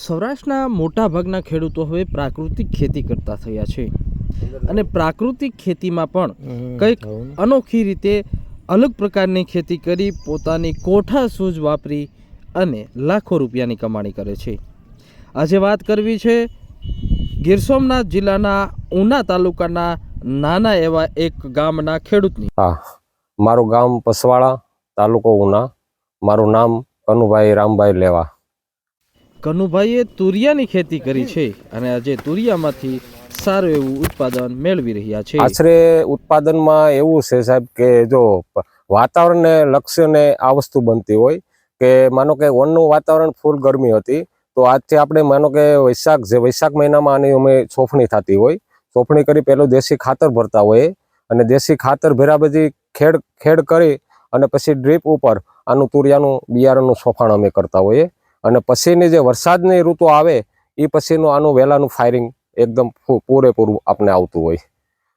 સૌરાષ્ટ્રના મોટાભાગના ખેડૂતો હવે પ્રાકૃતિક ખેતી કરતા થયા છે અને પ્રાકૃતિક ખેતીમાં પણ કંઈક અનોખી રીતે અલગ પ્રકારની ખેતી કરી પોતાની કોઠા સૂઝ વાપરી અને લાખો રૂપિયાની કમાણી કરે છે। આજે વાત કરવી છે ગીર સોમનાથ જિલ્લાના ઉના તાલુકાના નાના એવા એક ગામના ખેડૂતની। હા, મારું ગામ પસવાળા, તાલુકો ઉના। મારું નામ કનુભાઈ રામભાઈ લેવા। કનુભાઈએ તુરિયાની ખેતી કરી છે અને આજે તુરિયામાંથી સારું એવું ઉત્પાદન મેળવી રહ્યા છે। આશરે ઉત્પાદનમાં એવું છે સાહેબ કે જો વાતાવરણને લક્ષ્યને આ વસ્તુ બનતી હોય કે માનો કે વનનું વાતાવરણ ફૂલ ગરમી હતી તો આજથી આપણે માનો કે વૈશાખ મહિનામાં આની અમે ચોફણી થતી હોય। ચોફણી કરી પહેલું દેશી ખાતર ભરતા હોય અને દેશી ખાતર ભર્યા પછી ખેડ કરી અને પછી ડ્રીપ ઉપર આનું તુરિયાનું બિયારણનું સોફાણ અમે કરતા હોઈએ અને પછીની જે વરસાદની ઋતુ આવે એ પછીનું આનું વહેલાનું ફાયરિંગ એકદમ પૂરેપૂરું આપણે આવતું હોય।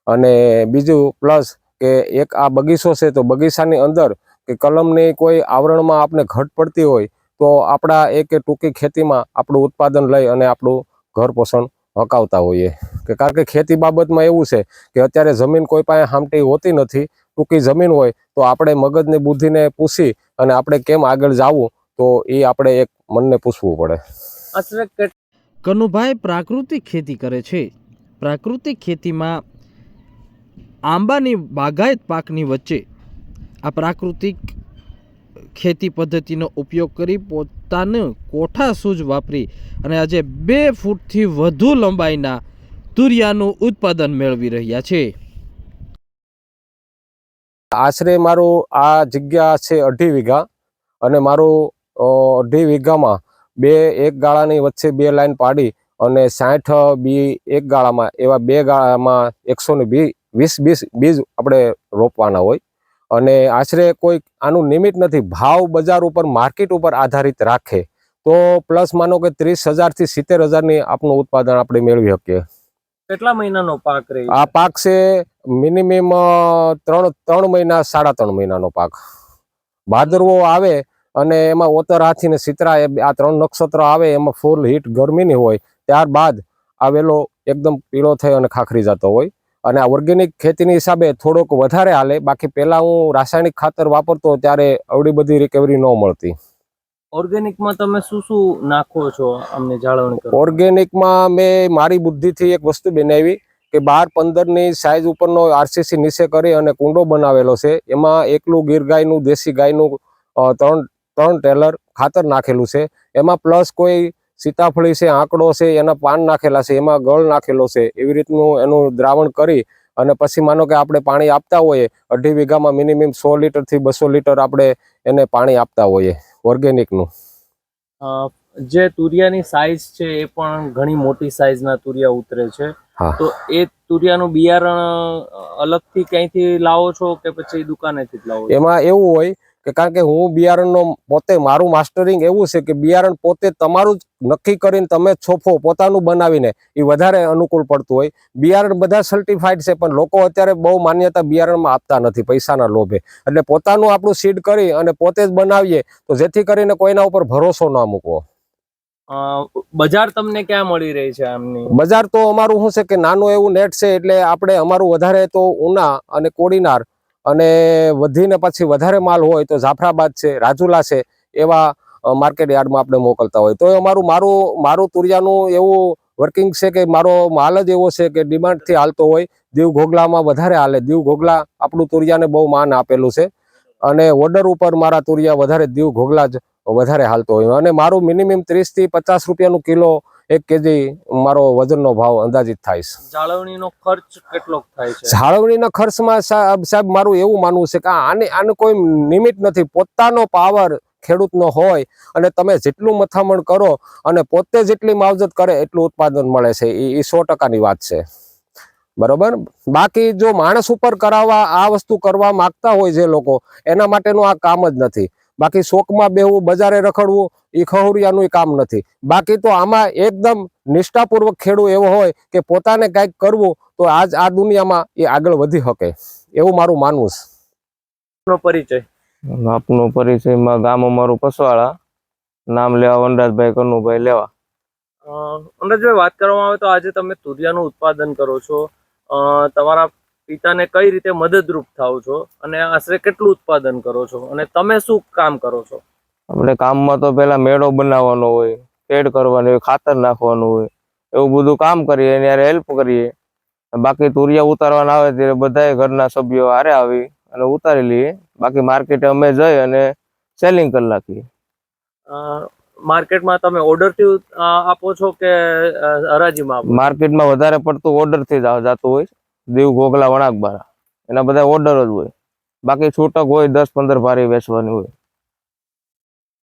અને બીજું પ્લસ કે એક આ બગીચો છે તો બગીચાની અંદર કે કલમની કોઈ આવરણમાં આપણે ઘટ પડતી હોય તો આપણા એક ટૂંકી ખેતીમાં આપણું ઉત્પાદન લઈ અને આપણું ઘર પોષણ હકાવતા હોઈએ કે કારણ કે ખેતી બાબતમાં એવું છે કે અત્યારે જમીન કોઈ પાસે હામટી હોતી નથી। ટૂંકી જમીન હોય તો આપણે મગજની બુદ્ધિને પૂછી અને આપણે કેમ આગળ જવું તો એ આપણે એક મનને પૂછવું પડે। કનુભાઈ પ્રાકૃતિક ખેતી કરે છે। પ્રાકૃતિક ખેતીમાં આંબાની બાગાયત પાકની વચ્ચે આ પ્રાકૃતિક ખેતી પદ્ધતિનો ઉપયોગ કરી પોતાનું કોઠા સૂઝ વાપરી અને આજે 2 ફૂટથી વધુ લંબાઈના તુરિયાનું ઉત્પાદન મેળવી રહ્યા છે। આશરે મારું આ જગ્યા છે 2.5 વીઘા અને મારું 2.5 વીઘામાં એક ગાળાની વચ્ચે 2 લાઈન પાડી અને 60 બી એક ગાળામાં એવા 2 ગાળામાં 120 બીજ આપણે રોપવાના હોય અને આશરે કોઈ આનું નિમિત્ત નથી। ભાવ બજાર ઉપર માર્કેટ ઉપર આધારિત રાખે તો પ્લસ માનો કે 30,000 થી 70,000 આપણું ઉત્પાદન આપણે મેળવી શકીએ। કેટલા મહિનાનો પાક રહે? આ પાક છે મિનિમમ 3 મહિના 3.5 મહિનાનો પાક। ભાદરવો આવે અને એમાં ઓતર હાથી ને સિતરા આ 3 નક્ષત્ર આવે એમાં ફૂલ હીટ ગરમીની હોય ત્યારબાદ આવેલો એકદમ પીળો થઈ અને ખાખરી જતો હોય અને આ ઓર્ગેનિક ખેતીની હિસાબે થોડોક વધારે હાલે। બાકી પહેલા હું રાસાયણિક ખાતર વાપરતો ત્યારે આવડી બધી રિકવરી ન મળતી। ઓર્ગેનિકમાં તમે શું નાખો છો અમને જાળવણી કરો? ઓર્ગેનિકમાં મેં મારી બુદ્ધિથી એક વસ્તુ બનાવી કે 12-15 ની સાઈઝ ઉપરનો આરસીસી નીચે કરી અને કુંડો બનાવેલો છે। એમાં એકલું ગીર ગાયનું દેશી ગાયનું 3 ટેલર ખાતર નાખેલું છે। એમાં પ્લસ કોઈ સીતાફળી છે, આંકડો છે, એના પાન નાખેલા છે, એમાં ગળ નાખેલો છે। એવી રીતનું એનું દ્રાવણ કરી અને પછી માનો કે આપણે પાણી આપતા હોઈએ 2.5 વીઘામાં મિનિમમ 100 લીટરથી 200 લીટર આપણે એને પાણી આપતા હોઈએ ઓર્ગેનિકનું। જે તુરિયાની સાઈઝ છે એ પણ ઘણી મોટી સાઈઝના તુરિયા ઉતરે છે, તો એ તુરિયાનું બિયારણ અલગથી ક્યાંયથી લાવો છો કે પછી દુકાનેથી જ લાવો છો? એમાં એવું હોય કે કારણ કે હું બિયારણનો પોતે મારું માસ્ટરિંગ એવું છે કે બિયારણ પોતે તમારું જ નક્કી કરીને તમે છોફો પોતાનું બનાવીને એ વધારે અનુકૂળ પડતું હોય। બિયારણ બધા સર્ટિફાઈડ છે પણ લોકો અત્યારે બહુ માન્યતા બિયારણમાં આપતા નથી પૈસાના લોભે, એટલે પોતાનું આપણું સીડ કરી અને પોતે જ બનાવીએ તો જેથી કરીને કોઈના ઉપર ભરોસો ના મૂકવો। બજાર તમને ક્યાં મળી રહી છે આમની? બજાર તો અમારું શું છે કે નાનું એવું નેટ છે એટલે આપણે અમારું વધારે તો ઉના અને કોડીનાર અને વધીને પછી વધારે માલ હોય તો જાફરાબાદ છે, રાજુલા છે, એવા માર્કેટ યાર્ડમાં આપણે મોકલતા હોય। તો મારું તુરિયાનું એવું વર્કિંગ છે કે મારો માલ જ એવો છે કે ડિમાન્ડથી હાલતો હોય। દીવ ઘોઘલામાં વધારે હાલે। દીવ ઘોઘલા આપણું તુરિયાને બહુ માન આપેલું છે અને ઓર્ડર ઉપર મારા તુરિયા વધારે દીવ ઘોઘલા જ વધારે હાલતો હોય અને મારું મિનિમમ 30 થી 50 રૂપિયાનું કિલો 1 કેજી મારો વજનનો ભાવ અંદાજિત થાય છે। જાળવણીનો ખર્ચ કેટલો થાય છે? જાળવણીના ખર્ચમાં સાહેબ મારું એવું માનવું છે કે આને કોઈ નિમિત્ત નથી। પોતાનો પાવર ખેડૂતનો હોય અને તમે જેટલું મથામણ કરો અને પોતે જેટલી માવજત કરે એટલું ઉત્પાદન મળે છે, એ 100%ની વાત છે, બરોબર। બાકી જો માણસ ઉપર કરાવવા આ વસ્તુ કરવા માંગતા હોય જે લોકો, એના માટેનું આ કામ જ નથી। બાકી શોકમાં બેહવું, બજારે રખડવું એ ખહુરિયાનું કામ નથી। બાકી તો આમાં એકદમ નિષ્ઠાપૂર્વક ખેડૂત એવો હોય કે પોતાને કંઈક કરવું તો આજ આ દુનિયામાં એ આગળ વધી શકે એવું મારું માનવું છે। પરિચય? આપનો પરિચયમાં ગામ અમારું પસવાળા, નામ લેવા વનરાજભાઈ કનુભાઈ લેવા। અનુરાજભાઈ, વાત કરવામાં આવે તો આજે તમે તુરિયાનું ઉત્પાદન કરો છો, તમારા પિતાને કઈ રીતે મદદરૂપ થાવ છો અને આશરે કેટલું ઉત્પાદન કરો છો અને તમે શું કામ કરો છો? આપણે કામમાં તો પેલા મેળો બનાવવાનો હોય, શેડ કરવાની હોય, ખાતર નાખવાનું હોય, એવું બધું કામ કરીએ અને યાર હેલ્પ કરીએ. બાકી તુરિયા ઉતારવાના આવે ત્યારે બધાય ઘરના સભ્યો હારે આવી અને ઉતારી લઈએ. બાકી માર્કેટે અમે જઈ અને સેલિંગ કરી નાખીએ. માર્કેટમાં તમે ઓર્ડરથી આપો છો કે હરાજીમાં આપો? માર્કેટમાં વધારે પડતું ઓર્ડરથી જ જતું હોય. દીવ, ઘોઘલા, વણાકબારા એના બધા ઓર્ડર જ હોય. બાકી છૂટક હોય 10-15 ભારી વેચવાની હોય.